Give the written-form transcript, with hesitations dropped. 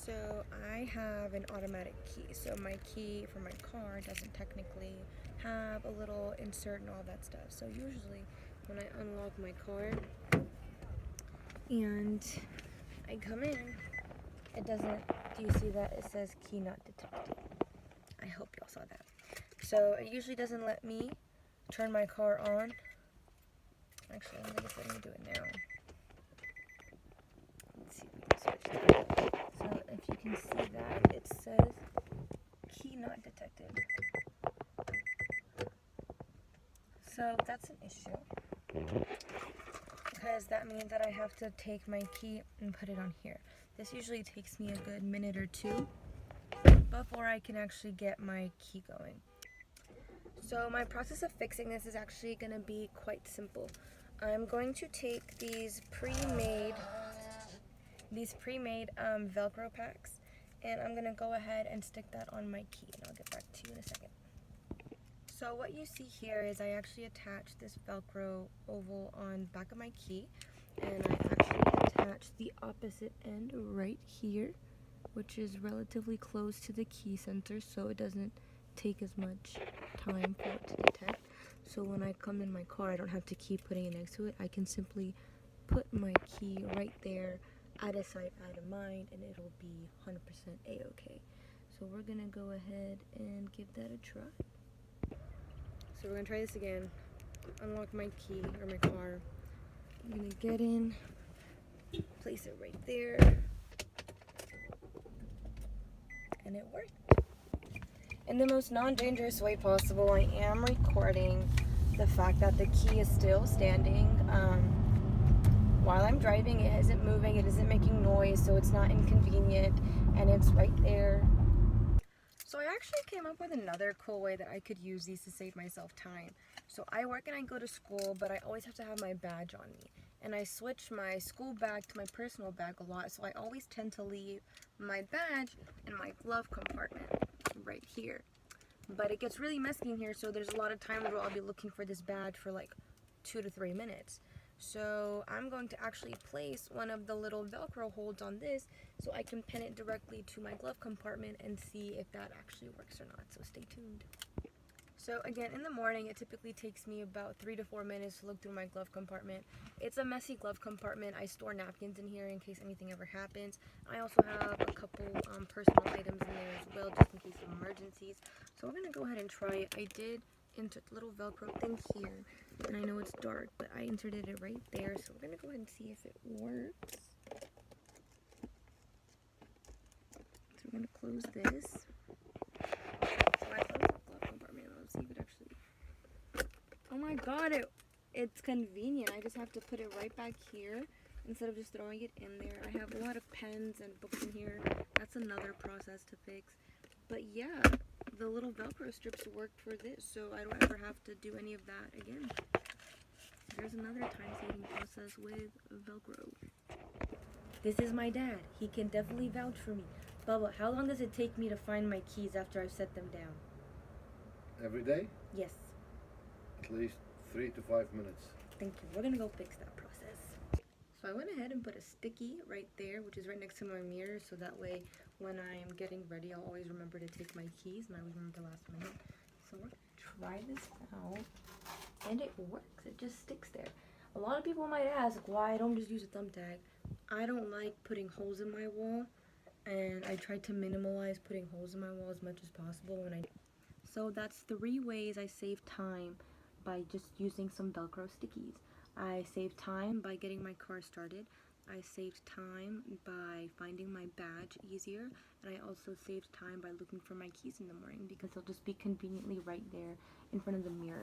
So I have an automatic key. So my key for my car doesn't technically have a little insert and all that stuff. So usually when I unlock my car and I come in, it doesn't, do you see that? It says key not detected. I hope y'all saw that. So it usually doesn't let me turn my car on. Actually, I think it's letting me do it now. Let's see if we can switch that. So if you can see that, it says key not detected. So that's an issue, because that means that I have to take my key and put it on here. This usually takes me a good minute or two before I can actually get my key going. So my process of fixing this is actually going to be quite simple. I'm going to take these pre-made Velcro packs, and I'm going to go ahead and stick that on my key, and I'll get back to you in a second. So what you see here is I actually attached this Velcro oval on the back of my key, and I actually attached the opposite end right here, which is relatively close to the key center, so it doesn't take as much time for it to detect. So when I come in my car, I don't have to keep putting it next to it. I can simply put my key right there, out of sight, out of mind, and it'll be 100% a-okay. So we're gonna go ahead and give that a try. So we're gonna try this again. Unlock my key, or my car. I'm gonna get in, place it right there, and it worked. In the most non-dangerous way possible, I am recording the fact that the key is still standing. While I'm driving, it isn't moving, it isn't making noise, so it's not inconvenient, and it's right there. So I actually came up with another cool way that I could use these to save myself time. So I work and I go to school, but I always have to have my badge on me. And I switch my school bag to my personal bag a lot, so I always tend to leave my badge in my glove compartment right here. But it gets really messy in here, so there's a lot of times where I'll be looking for this badge for like 2 to 3 minutes. So I'm going to actually place one of the little Velcro holds on this so I can pin it directly to my glove compartment and see if that actually works or not. So stay tuned. So again, in the morning, it typically takes me about 3 to 4 minutes to look through my glove compartment. It's a messy glove compartment. I store napkins in here in case anything ever happens. I also have a couple personal items in there as well, just in case of emergencies. So we're going to go ahead and try it. I did insert the little Velcro thing here, and I know it's dark, but I inserted it right there. So we're going to go ahead and see if it works. So we're going to close this. So I closed the glove compartment. Let's see if it actually... Oh my god, it's convenient. I just have to put it right back here instead of just throwing it in there. I have a lot of pens and books in here. That's another process to fix. But yeah, the little Velcro strips worked for this, so I don't ever have to do any of that again. There's another time-saving process with Velcro. This is my dad. He can definitely vouch for me. Bubba, how long does it take me to find my keys after I've set them down? Every day? Yes. At least 3 to 5 minutes. Thank you. We're gonna go fix that process. So I went ahead and put a sticky right there, which is right next to my mirror, so that way when I'm getting ready, I'll always remember to take my keys, and I always remember the last minute. So we're gonna try this out, and it works. It just sticks there. A lot of people might ask why I don't just use a thumbtack. I don't like putting holes in my wall, and I try to minimize putting holes in my wall as much as possible when I... So that's 3 ways I save time by just using some Velcro stickies. I save time by getting my car started. I saved time by finding my badge easier, and I also saved time by looking for my keys in the morning because they'll just be conveniently right there in front of the mirror.